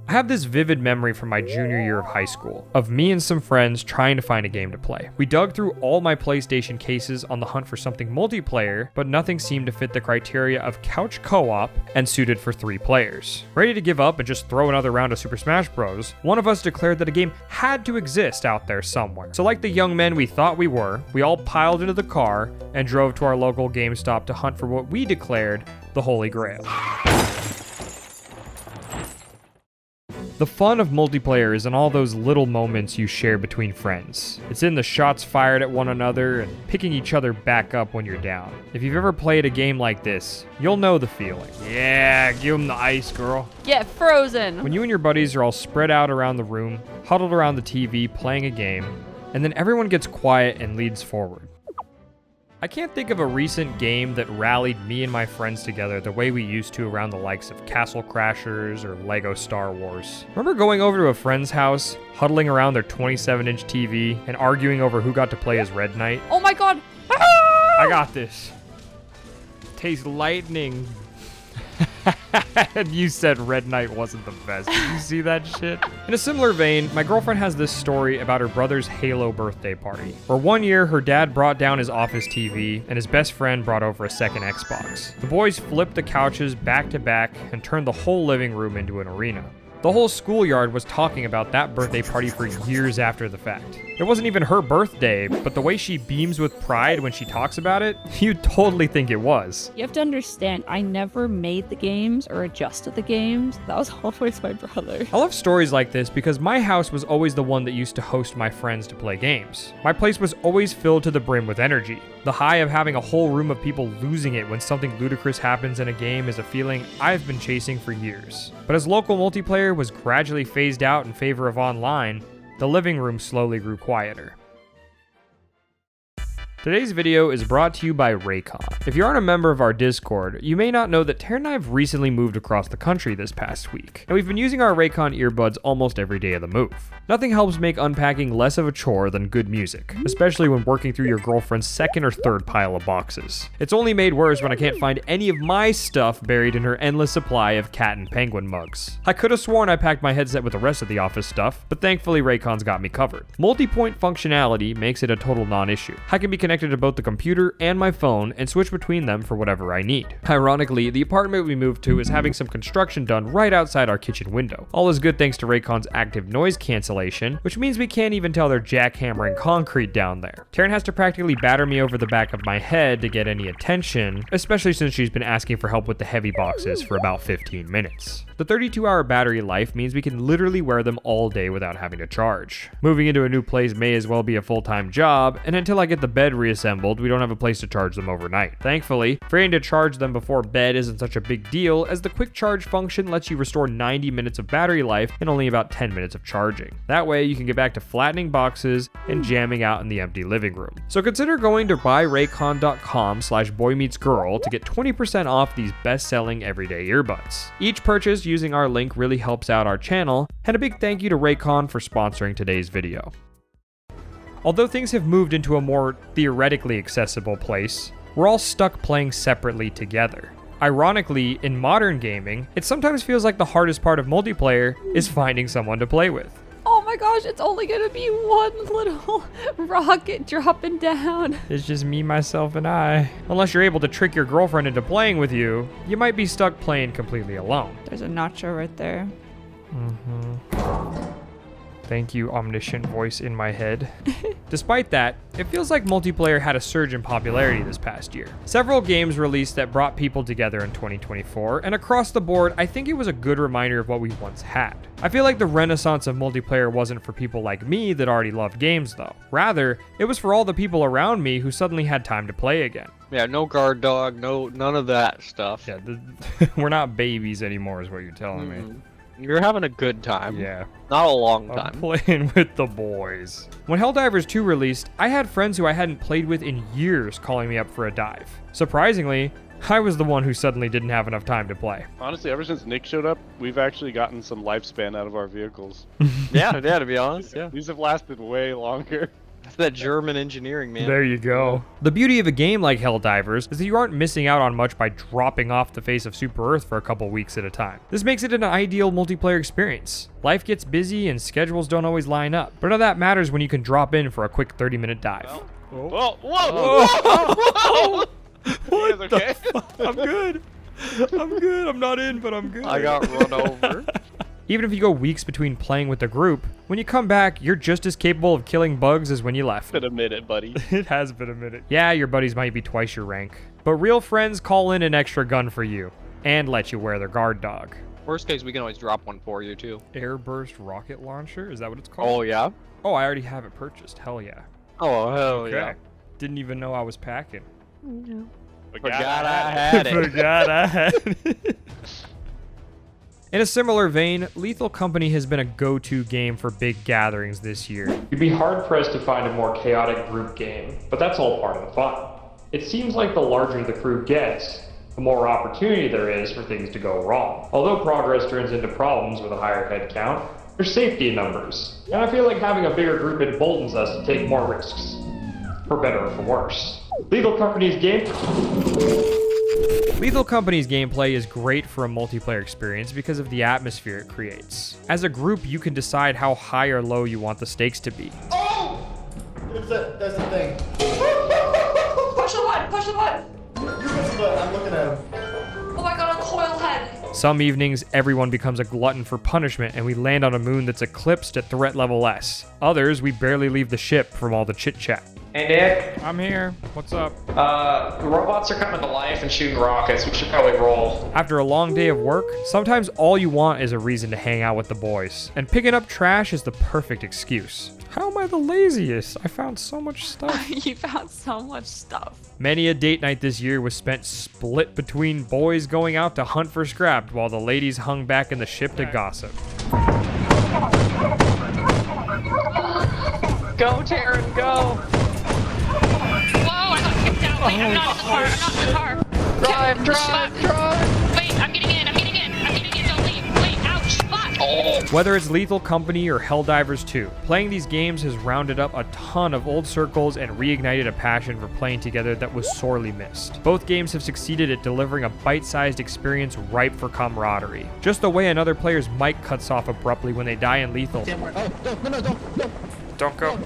I have this vivid memory from my junior year of high school, of me and some friends trying to find a game to play. We dug through all my PlayStation cases on the hunt for something multiplayer, but nothing seemed to fit the criteria of couch co-op and suited for 3 players. Ready to give up and just throw another round of Super Smash Bros., one of us declared that a game had to exist out there somewhere. So like the young men we thought we were, we all piled into the car and drove to our local GameStop to hunt for what we declared the Holy Grail. The fun of multiplayer is in all those little moments you share between friends. It's in the shots fired at one another and picking each other back up when you're down. If you've ever played a game like this, you'll know the feeling. Yeah, give 'em the ice, girl. Get frozen. When you and your buddies are all spread out around the room, huddled around the TV playing a game, and then everyone gets quiet and leads forward. I can't think of a recent game that rallied me and my friends together the way we used to around the likes of Castle Crashers or Lego Star Wars. Remember going over to a friend's house, huddling around their 27-inch TV, and arguing over who got to play as Red Knight? Oh my god! I got this. Taste lightning. And you said Red Knight wasn't the best. Did you see that shit? In a similar vein, my girlfriend has this story about her brother's Halo birthday party, where one year her dad brought down his office TV and his best friend brought over a second Xbox. The boys flipped the couches back to back and turned the whole living room into an arena. The whole schoolyard was talking about that birthday party for years after the fact. It wasn't even her birthday, but the way she beams with pride when she talks about it, you'd totally think it was. You have to understand, I never made the games or adjusted the games. That was always my brother. I love stories like this because my house was always the one that used to host my friends to play games. My place was always filled to the brim with energy. The high of having a whole room of people losing it when something ludicrous happens in a game is a feeling I've been chasing for years. But as local multiplayer was gradually phased out in favor of online, the living room slowly grew quieter. Today's video is brought to you by Raycon. If you aren't a member of our Discord, you may not know that Taryn and I have recently moved across the country this past week, and we've been using our Raycon earbuds almost every day of the move. Nothing helps make unpacking less of a chore than good music, especially when working through your girlfriend's second or third pile of boxes. It's only made worse when I can't find any of my stuff buried in her endless supply of cat and penguin mugs. I could have sworn I packed my headset with the rest of the office stuff, but thankfully Raycon's got me covered. Multi-point functionality makes it a total non-issue. I can be connected to both the computer and my phone and switch between them for whatever I need. Ironically, the apartment we moved to is having some construction done right outside our kitchen window. All is good thanks to Raycon's active noise cancellation, which means we can't even tell they're jackhammering concrete down there. Taryn has to practically batter me over the back of my head to get any attention, especially since she's been asking for help with the heavy boxes for about 15 minutes. The 32-hour battery life means we can literally wear them all day without having to charge. Moving into a new place may as well be a full-time job, and until I get the bed reassembled, we don't have a place to charge them overnight. Thankfully, forgetting to charge them before bed isn't such a big deal, as the quick charge function lets you restore 90 minutes of battery life in only about 10 minutes of charging. That way, you can get back to flattening boxes and jamming out in the empty living room. So consider going to buyraycon.com/boymeetsgirl to get 20% off these best-selling everyday earbuds. Each purchase using our link really helps out our channel, and a big thank you to Raycon for sponsoring today's video. Although things have moved into a more theoretically accessible place, we're all stuck playing separately together. Ironically, in modern gaming, it sometimes feels like the hardest part of multiplayer is finding someone to play with. Oh my gosh, it's only gonna be one little rocket dropping down. It's just me, myself, and I. Unless you're able to trick your girlfriend into playing with you, you might be stuck playing completely alone. There's a nacho right there. Thank you, omniscient voice in my head. Despite that, it feels like multiplayer had a surge in popularity this past year. Several games released that brought people together in 2024, and across the board, I think it was a good reminder of what we once had. I feel like the renaissance of multiplayer wasn't for people like me that already loved games though. Rather, it was for all the people around me who suddenly had time to play again. Yeah, no guard dog, none of that stuff. Yeah, we're not babies anymore is what you're telling me. You're having a good time. Yeah. Not a long I'm time. playing with the boys. When Helldivers 2 released, I had friends who I hadn't played with in years calling me up for a dive. Surprisingly, I was the one who suddenly didn't have enough time to play. Honestly, ever since Nick showed up, we've actually gotten some lifespan out of our vehicles. yeah, to be honest, yeah. These have lasted way longer. that German engineering, man. There you go. The beauty of a game like Helldivers is that you aren't missing out on much by dropping off the face of Super Earth for a couple weeks at a time. This makes it an ideal multiplayer experience. Life gets busy and schedules don't always line up, but none of that matters when you can drop in for a quick 30-minute dive. Whoa! Whoa! What okay? I'm good. I'm good. I'm not in, but I'm good. I got run over. Even if you go weeks between playing with the group, when you come back, you're just as capable of killing bugs as when you left. Been a minute, buddy. It has been a minute. Yeah, your buddies might be twice your rank, but real friends call in an extra gun for you and let you wear their guard dog. Worst case, we can always drop one for you, too. Airburst rocket launcher? Is that what it's called? Oh, yeah? Oh, I already have it purchased. Hell yeah. Oh, hell Okay. yeah. Didn't even know I was packing. No. Forgot I had it. Forgot I had it. In a similar vein, Lethal Company has been a go-to game for big gatherings this year. You'd be hard-pressed to find a more chaotic group game, but that's all part of the fun. It seems like the larger the crew gets, the more opportunity there is for things to go wrong. Although progress turns into problems with a higher head count, there's safety in numbers, and I feel like having a bigger group emboldens us to take more risks, for better or for worse. Lethal Company's gameplay is great for a multiplayer experience because of the atmosphere it creates. As a group, you can decide how high or low you want the stakes to be. Oh! That's the thing. Push the button, push the button. You press the button, I'm looking at him. Oh my god, a coil head. Some evenings, everyone becomes a glutton for punishment and we land on a moon that's eclipsed at threat level S. Others, we barely leave the ship from all the chit-chat. Hey, Nick. I'm here. What's up? The robots are coming to life and shooting rockets. We should probably roll. After a long day of work, sometimes all you want is a reason to hang out with the boys. And picking up trash is the perfect excuse. How am I the laziest? I found so much stuff. You found so much stuff. Many a date night this year was spent split between boys going out to hunt for scrap while the ladies hung back in the ship to gossip. Go, Taryn, go. Whoa, I got kicked out. Wait, I'm not in the car. Drive. Wait, I'm getting in. Don't leave. Wait, ouch, fuck. Oh. Whether it's Lethal Company or Helldivers 2, playing these games has rounded up a ton of old circles and reignited a passion for playing together that was sorely missed. Both games have succeeded at delivering a bite-sized experience ripe for camaraderie. Just the way another player's mic cuts off abruptly when they die in Lethal. Don't go.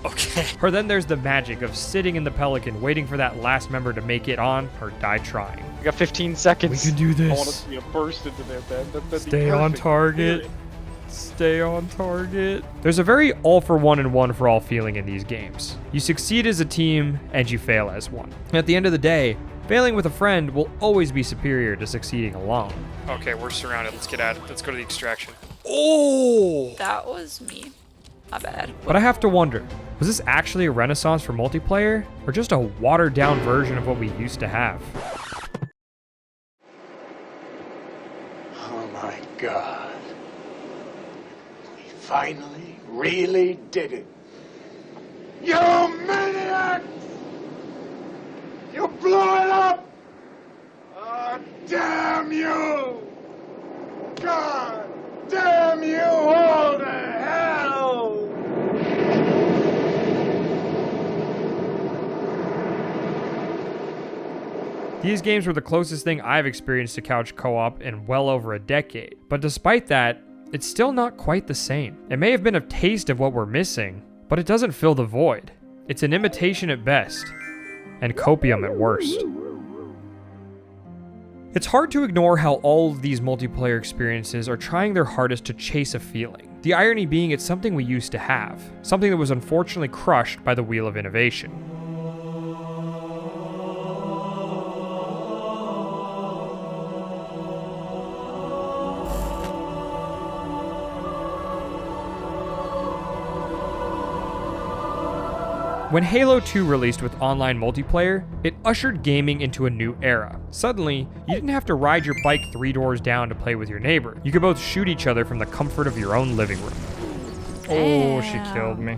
Okay. Or then there's the magic of sitting in the Pelican waiting for that last member to make it on or die trying. We got 15 seconds. We can do I want to this. see a burst into there, Ben. That'd be Stay on perfect. target. Stay on target. There's a very all for one and one for all feeling in these games. You succeed as a team and you fail as one. At the end of the day, failing with a friend will always be superior to succeeding alone. Okay, we're surrounded. Let's get at it. Let's go to the extraction. Oh! That was me. My bad. But I have to wonder, was this actually a renaissance for multiplayer, or just a watered down version of what we used to have? Oh my God. We finally really did it. You maniacs! You blew it up! Oh, damn you! God damn you all to hell! These games were the closest thing I've experienced to couch co-op in well over a decade, but despite that, it's still not quite the same. It may have been a taste of what we're missing, but it doesn't fill the void. It's an imitation at best, and copium at worst. It's hard to ignore how all of these multiplayer experiences are trying their hardest to chase a feeling. The irony being it's something we used to have, something that was unfortunately crushed by the wheel of innovation. When Halo 2 released with online multiplayer, it ushered gaming into a new era. Suddenly, you didn't have to ride your bike 3 doors down to play with your neighbor. You could both shoot each other from the comfort of your own living room. Oh, she Damn. killed me.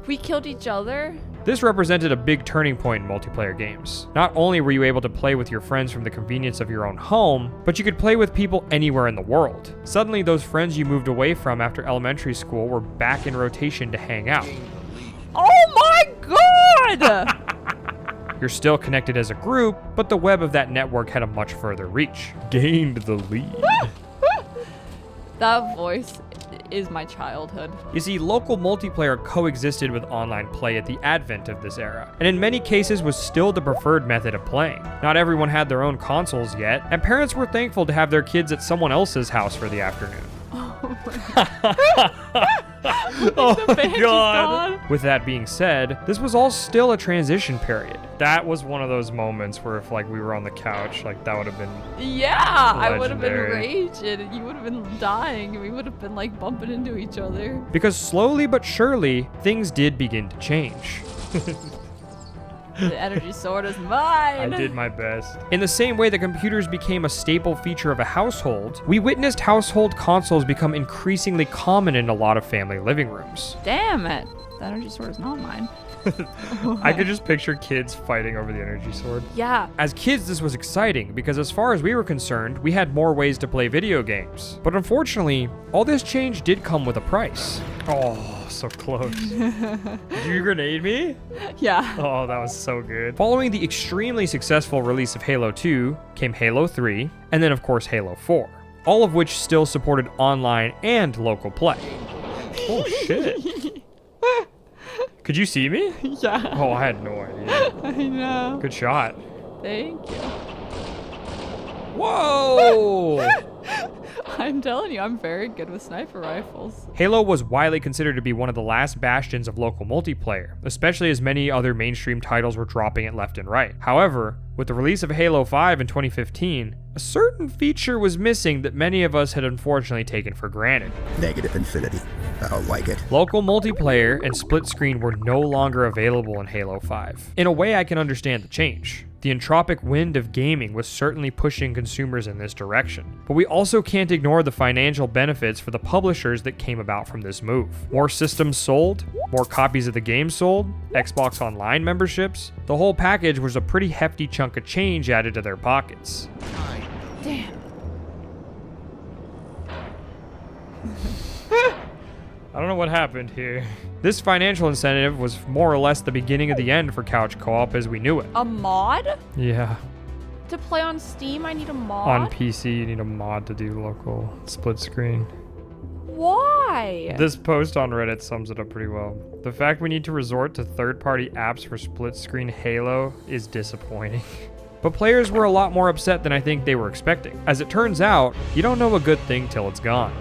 We killed each other? This represented a big turning point in multiplayer games. Not only were you able to play with your friends from the convenience of your own home, but you could play with people anywhere in the world. Suddenly, those friends you moved away from after elementary school were back in rotation to hang out. Oh my god! You're still connected as a group, but the web of that network had a much further reach. Gained the lead. That voice is my childhood. You see, local multiplayer coexisted with online play at the advent of this era, and in many cases was still the preferred method of playing. Not everyone had their own consoles yet, and parents were thankful to have their kids at someone else's house for the afternoon. Oh my god. With that being said, this was all still a transition period. That was one of those moments where if like we were on the couch, like that would have been I would have been legendary. raging and you would have been dying and we would have been like bumping into each other. Because slowly but surely, things did begin to change. The energy sword is mine. I did my best. In the same way that computers became a staple feature of a household, we witnessed household consoles become increasingly common in a lot of family living rooms. Damn it. The energy sword is not mine. I could just picture kids fighting over the energy sword. Yeah. As kids, this was exciting because as far as we were concerned, we had more ways to play video games. But unfortunately, all this change did come with a price. Oh, so close. Did you grenade me? Yeah. Oh, that was so good. Following the extremely successful release of Halo 2 came Halo 3, and then of course Halo 4, all of which still supported online and local play. Oh shit. Could you see me? Yeah. Oh, I had no idea. I know. Good shot. Thank you. Whoa! I'm telling you, I'm very good with sniper rifles. Halo was widely considered to be one of the last bastions of local multiplayer, especially as many other mainstream titles were dropping it left and right. However, with the release of Halo 5 in 2015, a certain feature was missing that many of us had unfortunately taken for granted. Negative infinity. I don't like it. Local multiplayer and split screen were no longer available in Halo 5. In a way, I can understand the change. The entropic wind of gaming was certainly pushing consumers in this direction. But we also can't ignore the financial benefits for the publishers that came about from this move. More systems sold, more copies of the game sold, Xbox Online memberships. The whole package was a pretty hefty chunk of change added to their pockets. Damn. I don't know what happened here. This financial incentive was more or less the beginning of the end for couch co-op as we knew it. A mod? Yeah. To play on Steam, I need a mod? On PC, you need a mod to do local split screen. Why? This post on Reddit sums it up pretty well. The fact we need to resort to third-party apps for split screen Halo is disappointing. But players were a lot more upset than I think they were expecting. As it turns out, you don't know a good thing till it's gone.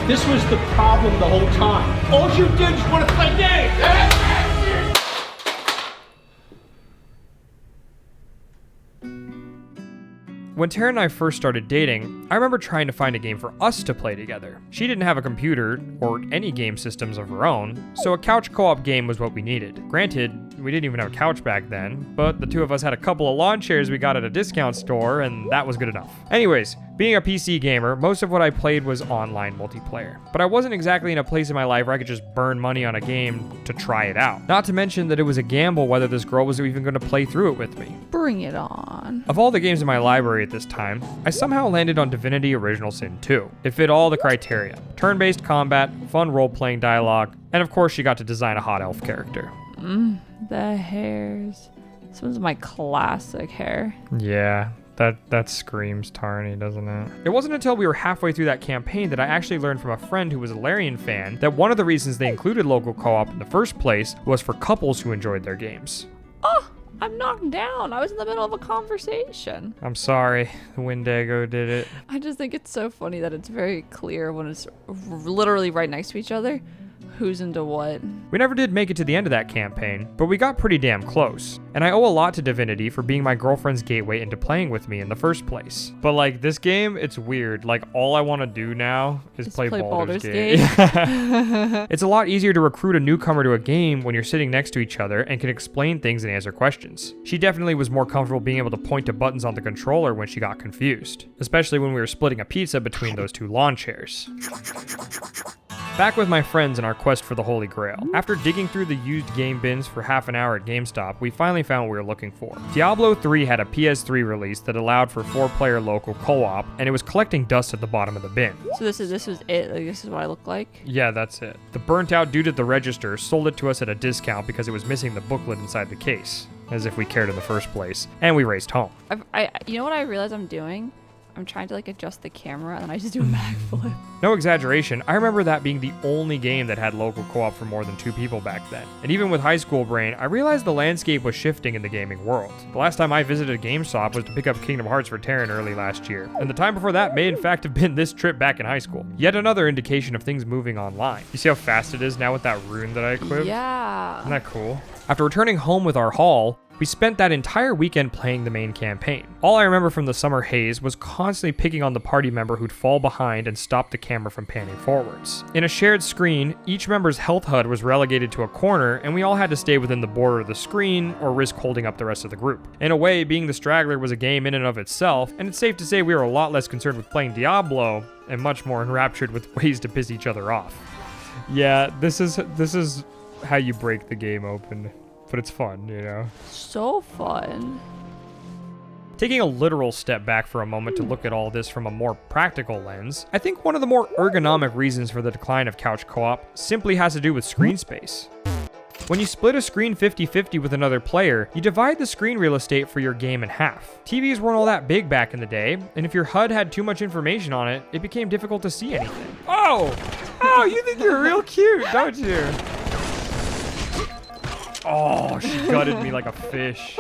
This was the problem the whole time. All you did was want to play games. When Taryn and I first started dating, I remember trying to find a game for us to play together. She didn't have a computer or any game systems of her own, so a couch co-op game was what we needed. Granted, we didn't even have a couch back then, but the two of us had a couple of lawn chairs we got at a discount store, and that was good enough. Anyways, being a PC gamer, most of what I played was online multiplayer. But I wasn't exactly in a place in my life where I could just burn money on a game to try it out. Not to mention that it was a gamble whether this girl was even going to play through it with me. Bring it on. Of all the games in my library at this time, I somehow landed on Divinity Original Sin 2. It fit all the criteria. Turn-based combat, fun role-playing dialogue, and of course she got to design a hot elf character. The hairs. This one's my classic hair. Yeah, that screams Tarny, doesn't it? It wasn't until we were halfway through that campaign that I actually learned from a friend who was a Larian fan that one of the reasons they included local co-op in the first place was for couples who enjoyed their games. Oh, I'm knocked down. I was in the middle of a conversation. I'm sorry, the Wendigo did it. I just think it's so funny that it's very clear when it's literally right next to each other who's into what. We never did make it to the end of that campaign, but we got pretty damn close. And I owe a lot to Divinity for being my girlfriend's gateway into playing with me in the first place. But like this game, it's weird. Like all I want to do now is play Baldur's Gate. It's a lot easier to recruit a newcomer to a game when you're sitting next to each other and can explain things and answer questions. She definitely was more comfortable being able to point to buttons on the controller when she got confused, especially when we were splitting a pizza between those two lawn chairs. Back with my friends in our quest for the Holy Grail. After digging through the used game bins for half an hour at GameStop, we finally found what we were looking for. Diablo 3 had a PS3 release that allowed for 4-player local co-op, and it was collecting dust at the bottom of the bin. So this was it? Like, this is what I look like? Yeah, that's it. The burnt out dude at the register sold it to us at a discount because it was missing the booklet inside the case, as if we cared in the first place, and we raced home. You know what I realize I'm doing? I'm trying to like adjust the camera and I just do a backflip. No exaggeration, I remember that being the only game that had local co-op for more than 2 people back then. And even with high school brain, I realized the landscape was shifting in the gaming world. The last time I visited GameStop was to pick up Kingdom Hearts for Taryn early last year. And the time before that may in fact have been this trip back in high school. Yet another indication of things moving online. You see how fast it is now with that rune that I equipped? Yeah. Isn't that cool? After returning home with our haul, we spent that entire weekend playing the main campaign. All I remember from the summer haze was constantly picking on the party member who'd fall behind and stop the camera from panning forwards. In a shared screen, each member's health HUD was relegated to a corner, and we all had to stay within the border of the screen or risk holding up the rest of the group. In a way, being the straggler was a game in and of itself, and it's safe to say we were a lot less concerned with playing Diablo and much more enraptured with ways to piss each other off. Yeah, this is how you break the game open. But it's fun, you know? So fun. Taking a literal step back for a moment to look at all this from a more practical lens, I think one of the more ergonomic reasons for the decline of couch co-op simply has to do with screen space. When you split a screen 50-50 with another player, you divide the screen real estate for your game in half. TVs weren't all that big back in the day, and if your HUD had too much information on it, it became difficult to see anything. Oh, you think you're real cute, don't you? Oh, she gutted me like a fish.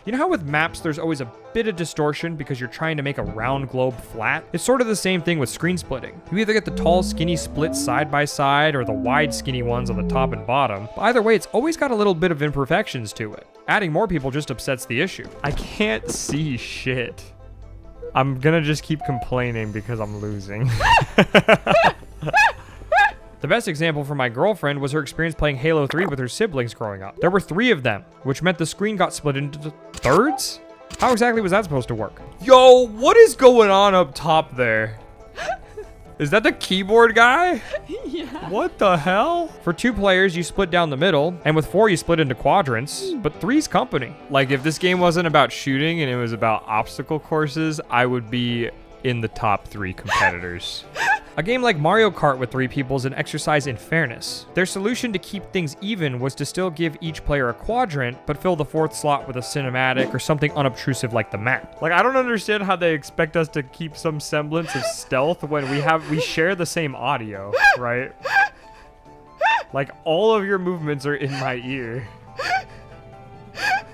You know how with maps there's always a bit of distortion because you're trying to make a round globe flat? It's sort of the same thing with screen splitting. You either get the tall skinny splits side by side or the wide skinny ones on the top and bottom, but either way it's always got a little bit of imperfections to it. Adding more people just upsets the issue. I can't see shit. I'm gonna just keep complaining because I'm losing. The best example for my girlfriend was her experience playing Halo 3 with her siblings growing up. There were 3 of them, which meant the screen got split into thirds? How exactly was that supposed to work? Yo, what is going on up top there? Is that the keyboard guy? Yeah. What the hell? For 2 players, you split down the middle, and with 4, you split into quadrants, but 3's company. Like, if this game wasn't about shooting and it was about obstacle courses, I would be in the top 3 competitors. A game like Mario Kart with 3 people is an exercise in fairness. Their solution to keep things even was to still give each player a quadrant, but fill the 4th slot with a cinematic or something unobtrusive like the map. Like, I don't understand how they expect us to keep some semblance of stealth when we share the same audio, right? Like, all of your movements are in my ear.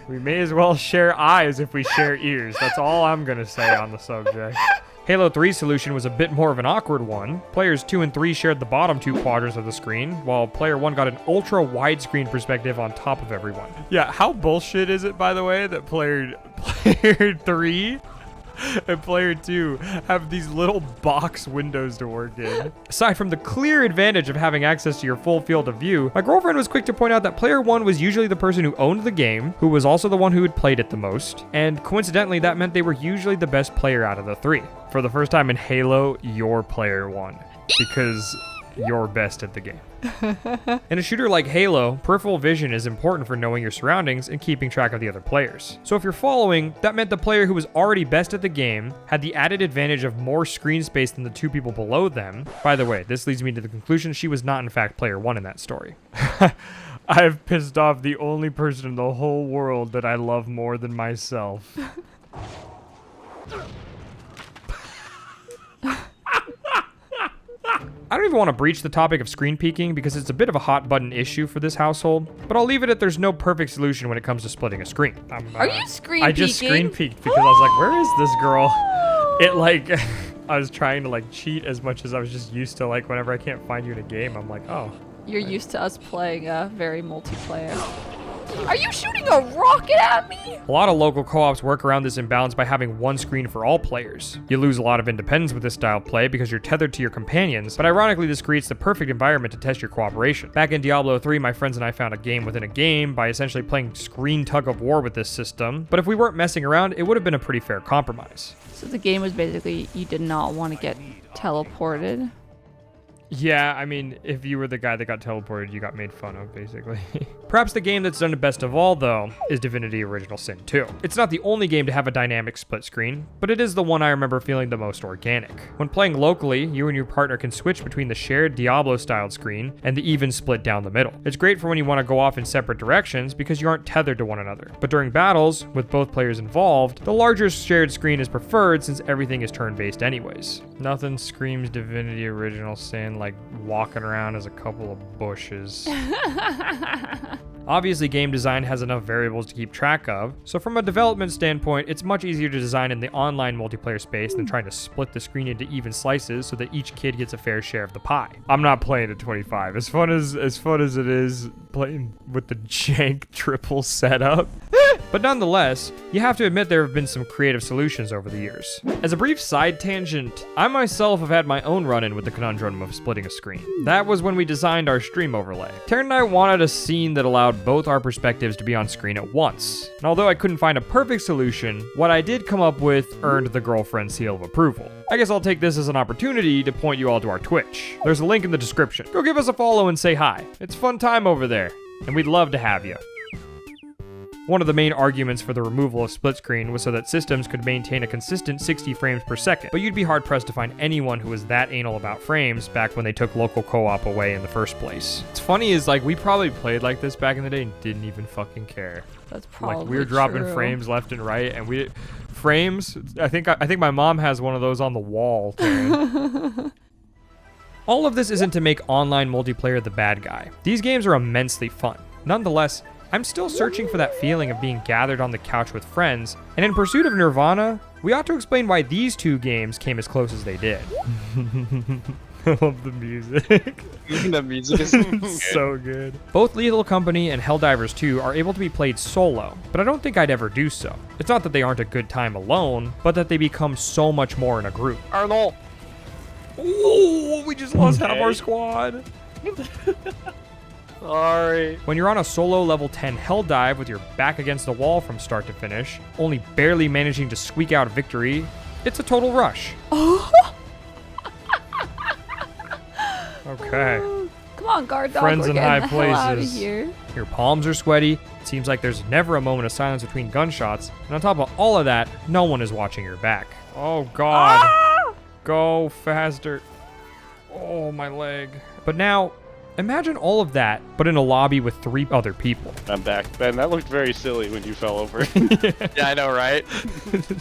We may as well share eyes if we share ears. That's all I'm gonna say on the subject. Halo 3's solution was a bit more of an awkward one. Players 2 and 3 shared the bottom 2 quadrants of the screen, while player 1 got an ultra widescreen perspective on top of everyone. Yeah, how bullshit is it, by the way, that player 3 and player 2 have these little box windows to work in? Aside from the clear advantage of having access to your full field of view, my girlfriend was quick to point out that player 1 was usually the person who owned the game, who was also the one who had played it the most, and coincidentally that meant they were usually the best player out of the 3. For the first time in Halo, you're player 1, because you're best at the game. In a shooter like Halo, peripheral vision is important for knowing your surroundings and keeping track of the other players. So if you're following, that meant the player who was already best at the game had the added advantage of more screen space than the 2 people below them. By the way, this leads me to the conclusion she was not in fact player 1 in that story. I've pissed off the only person in the whole world that I love more than myself. I don't even want to breach the topic of screen peeking because it's a bit of a hot button issue for this household, but I'll leave it at there's no perfect solution when it comes to splitting a screen. Are you screen peeking? I just screen peeked because I was like, where is this girl? It like, I was trying to like cheat as much as I was just used to, like whenever I can't find you in a game, I'm like, oh, You're used to us playing very multiplayer. Are you shooting a rocket at me? A lot of local co-ops work around this imbalance by having one screen for all players. You lose a lot of independence with this style of play because you're tethered to your companions, but ironically this creates the perfect environment to test your cooperation. Back in Diablo 3, my friends and I found a game within a game by essentially playing screen tug of war with this system, but if we weren't messing around, it would have been a pretty fair compromise. So the game was basically you did not want to get teleported. Yeah, I mean, if you were the guy that got teleported, you got made fun of, basically. Perhaps the game that's done it best of all, though, is Divinity Original Sin 2. It's not the only game to have a dynamic split screen, but it is the one I remember feeling the most organic. When playing locally, you and your partner can switch between the shared Diablo-styled screen and the even split down the middle. It's great for when you want to go off in separate directions because you aren't tethered to one another. But during battles, with both players involved, the larger shared screen is preferred since everything is turn-based anyways. Nothing screams Divinity Original Sin like walking around as a couple of bushes. Obviously, game design has enough variables to keep track of, so from a development standpoint, it's much easier to design in the online multiplayer space than trying to split the screen into even slices so that each kid gets a fair share of the pie. I'm not playing at 25. As fun as it is playing with the jank triple setup. But nonetheless, you have to admit there have been some creative solutions over the years. As a brief side tangent, I myself have had my own run-in with the conundrum of splitting a screen. That was when we designed our stream overlay. Taryn and I wanted a scene that allowed both our perspectives to be on screen at once. And although I couldn't find a perfect solution, what I did come up with earned the girlfriend seal of approval. I guess I'll take this as an opportunity to point you all to our Twitch. There's a link in the description. Go give us a follow and say hi. It's a fun time over there, and we'd love to have you. One of the main arguments for the removal of split screen was so that systems could maintain a consistent 60 frames per second, but you'd be hard pressed to find anyone who was that anal about frames back when they took local co-op away in the first place. What's funny is like we probably played like this back in the day and didn't even fucking care. That's probably like we were dropping true. frames left and right, and frames. I think my mom has one of those on the wall. All of this isn't to make online multiplayer the bad guy. These games are immensely fun. Nonetheless, I'm still searching for that feeling of being gathered on the couch with friends, and in pursuit of Nirvana, we ought to explain why these two games came as close as they did. I love the music. The music is so good. Both Lethal Company and Helldivers 2 are able to be played solo, but I don't think I'd ever do so. It's not that they aren't a good time alone, but that they become so much more in a group. Arnold. Ooh, we just lost half our squad. Sorry. When you're on a solo level 10 hell dive with your back against the wall from start to finish, only barely managing to squeak out a victory, it's a total rush. Okay. Come on, guard dog. Friends we're in getting high the hell out of places. here. Your palms are sweaty. It seems like there's never a moment of silence between gunshots. And on top of all of that, no one is watching your back. Oh, God. Ah! Go faster. Oh, my leg. But now, imagine all of that, but in a lobby with 3 other people. I'm back. Ben, that looked very silly when you fell over. Yeah, I know, right?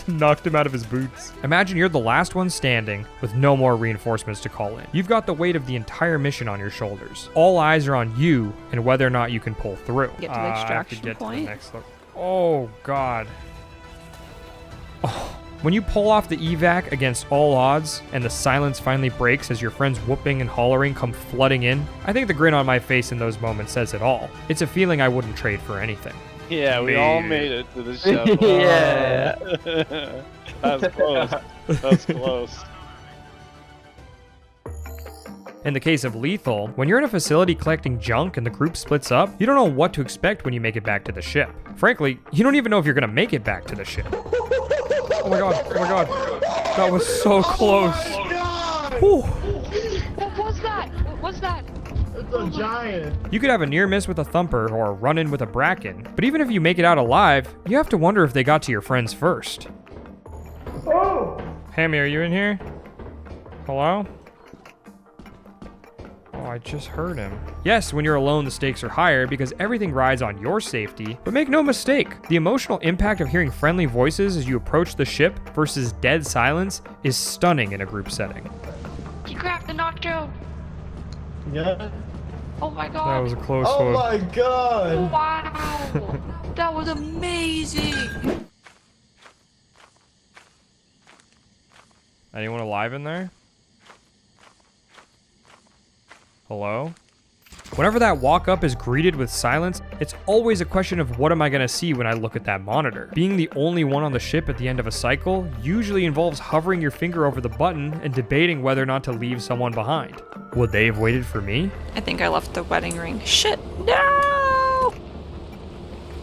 Knocked him out of his boots. Imagine you're the last one standing with no more reinforcements to call in. You've got the weight of the entire mission on your shoulders. All eyes are on you and whether or not you can pull through. Get to the extraction I have to get point. To the next level. Oh, God. Oh. When you pull off the evac against all odds and the silence finally breaks as your friends whooping and hollering come flooding in, I think the grin on my face in those moments says it all. It's a feeling I wouldn't trade for anything. Yeah, we all made it to the show. Yeah. That was close. That was close. In the case of Lethal, when you're in a facility collecting junk and the group splits up, you don't know what to expect when you make it back to the ship. Frankly, you don't even know if you're gonna make it back to the ship. Oh my God, oh my God. That was so close. Whew. What was that? What was that? It's a giant. You could have a near miss with a thumper or a run in with a bracken, but even if you make it out alive, you have to wonder if they got to your friends first. Oh! Hammy, are you in here? Hello? Oh, I just heard him. Yes, when you're alone, the stakes are higher because everything rides on your safety. But make no mistake, the emotional impact of hearing friendly voices as you approach the ship versus dead silence is stunning in a group setting. He grabbed the Nocto. Yeah. Oh my god. That was a close Oh one. my God. Wow. That was amazing. Anyone alive in there? Hello? Whenever that walk up is greeted with silence, it's always a question of what am I going to see when I look at that monitor. Being the only one on the ship at the end of a cycle usually involves hovering your finger over the button and debating whether or not to leave someone behind. Would they have waited for me? I think I left the wedding ring. Shit, no!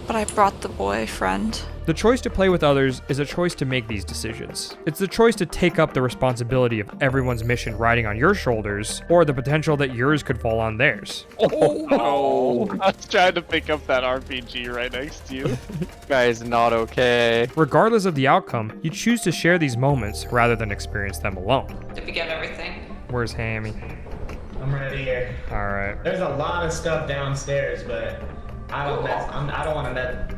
But I brought the boyfriend. The choice to play with others is a choice to make these decisions. It's the choice to take up the responsibility of everyone's mission riding on your shoulders, or the potential that yours could fall on theirs. Oh no! I was trying to pick up that RPG right next to you. Guy's not okay. Regardless of the outcome, you choose to share these moments rather than experience them alone. Did we get everything? Where's Hammy? I'm right here. All right. There's a lot of stuff downstairs, but I don't want to mess.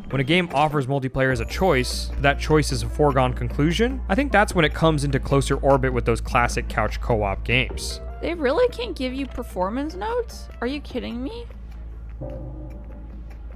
When a game offers multiplayer as a choice, that choice is a foregone conclusion. I think that's when it comes into closer orbit with those classic couch co-op games. They really can't give you performance notes? Are you kidding me?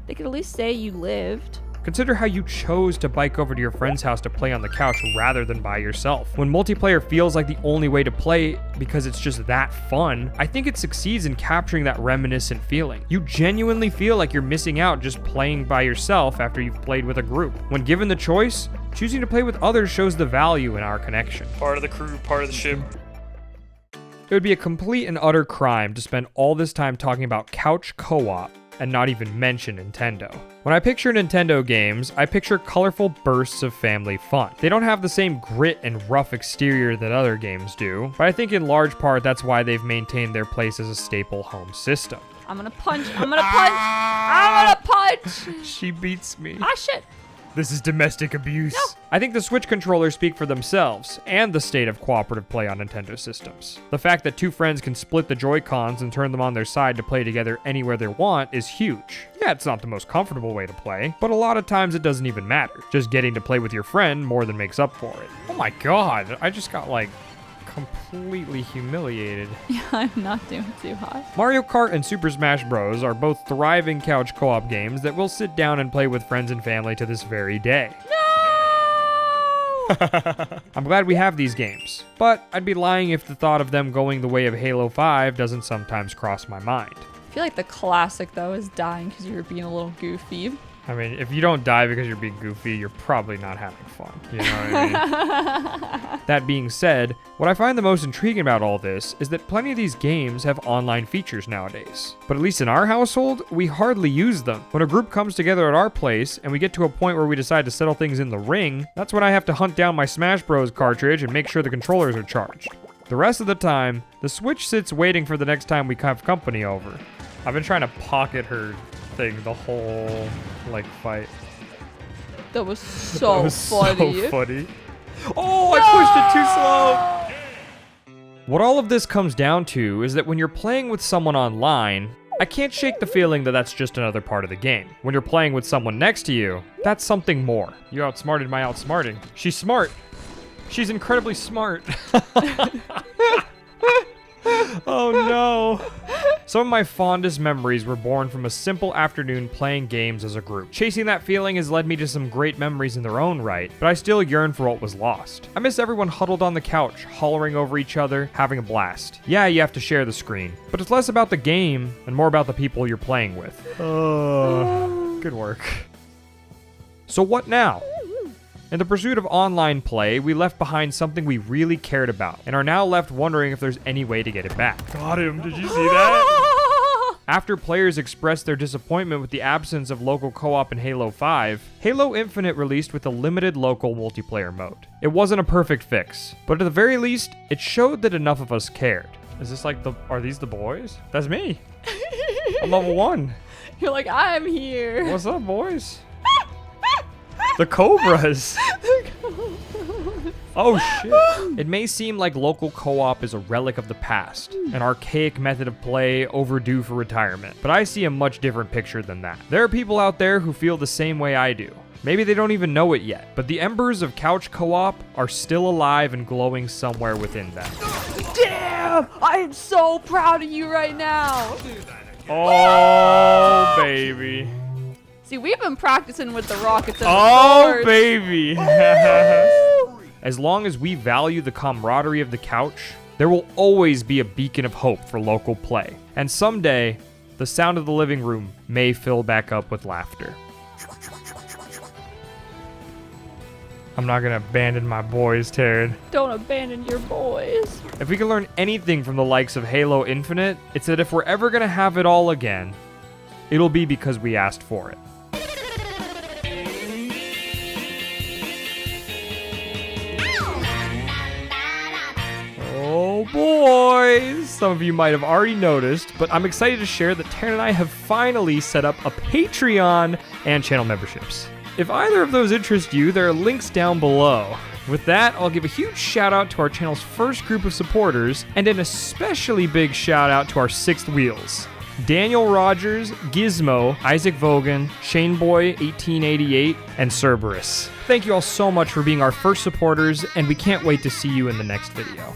They could at least say you lived. Consider how you chose to bike over to your friend's house to play on the couch rather than by yourself. When multiplayer feels like the only way to play because it's just that fun, I think it succeeds in capturing that reminiscent feeling. You genuinely feel like you're missing out just playing by yourself after you've played with a group. When given the choice, choosing to play with others shows the value in our connection. Part of the crew, part of the ship. It would be a complete and utter crime to spend all this time talking about couch co-op and not even mention Nintendo. When I picture Nintendo games, I picture colorful bursts of family fun. They don't have the same grit and rough exterior that other games do, but I think in large part that's why they've maintained their place as a staple home system. I'm gonna punch. I'm gonna punch. I'm gonna punch. She beats me. Ah, shit. This is domestic abuse. No. I think the Switch controllers speak for themselves and the state of cooperative play on Nintendo systems. The fact that two friends can split the Joy-Cons and turn them on their side to play together anywhere they want is huge. Yeah, it's not the most comfortable way to play, but a lot of times it doesn't even matter. Just getting to play with your friend more than makes up for it. Oh my god, I just got like completely humiliated. Yeah, I'm not doing too hot. Mario Kart and Super Smash Bros. Are both thriving couch co-op games that we'll sit down and play with friends and family to this very day. No! I'm glad we have these games, but I'd be lying if the thought of them going the way of Halo 5 doesn't sometimes cross my mind. I feel like the classic, though, is dying because you were being a little goofy. I mean, if you don't die because you're being goofy, you're probably not having fun. You know what I mean? That being said, what I find the most intriguing about all this is that plenty of these games have online features nowadays. But at least in our household, we hardly use them. When a group comes together at our place and we get to a point where we decide to settle things in the ring, that's when I have to hunt down my Smash Bros. Cartridge and make sure the controllers are charged. The rest of the time, the Switch sits waiting for the next time we have company over. I've been trying to pocket her thing the whole fight. That was so that was funny. So funny. Oh, I pushed it too slow. What all of this comes down to is that when you're playing with someone online, I can't shake the feeling that that's just another part of the game. When you're playing with someone next to you, that's something more. You outsmarted my outsmarting. She's smart. She's incredibly smart. Oh no. Some of my fondest memories were born from a simple afternoon playing games as a group. Chasing that feeling has led me to some great memories in their own right, but I still yearn for what was lost. I miss everyone huddled on the couch, hollering over each other, having a blast. Yeah, you have to share the screen, but it's less about the game and more about the people you're playing with. Good work. So what now? In the pursuit of online play, we left behind something we really cared about, and are now left wondering if there's any way to get it back. Got him, did you see that? After players expressed their disappointment with the absence of local co-op in Halo 5, Halo Infinite released with a limited local multiplayer mode. It wasn't a perfect fix, but at the very least, it showed that enough of us cared. Is this are these the boys? That's me. I'm level 1. You're like, I'm here. What's up, boys? The Cobras! Oh shit. It may seem like local co-op is a relic of the past, an archaic method of play overdue for retirement, but I see a much different picture than that. There are people out there who feel the same way I do. Maybe they don't even know it yet, but the embers of couch co-op are still alive and glowing somewhere within them. Damn! I am so proud of you right now! Oh, baby. See, we've been practicing with the rockets and the swords. Baby! As long as we value the camaraderie of the couch, There will always be a beacon of hope for local play, and someday, the sound of the living room may fill back up with laughter. I'm not gonna abandon my boys, Taryn. Don't abandon your boys. If we can learn anything from the likes of Halo Infinite, it's that if we're ever gonna have it all again, it'll be because we asked for it. Oh boys! Some of you might have already noticed, but I'm excited to share that Taryn and I have finally set up a Patreon and channel memberships. If either of those interest you, there are links down below. With that, I'll give a huge shout out to our channel's first group of supporters, and an especially big shout out to our sixth wheels. Daniel Rogers, Gizmo, Isaac Vogan, Shaneboy1888, and Cerberus. Thank you all so much for being our first supporters, and we can't wait to see you in the next video.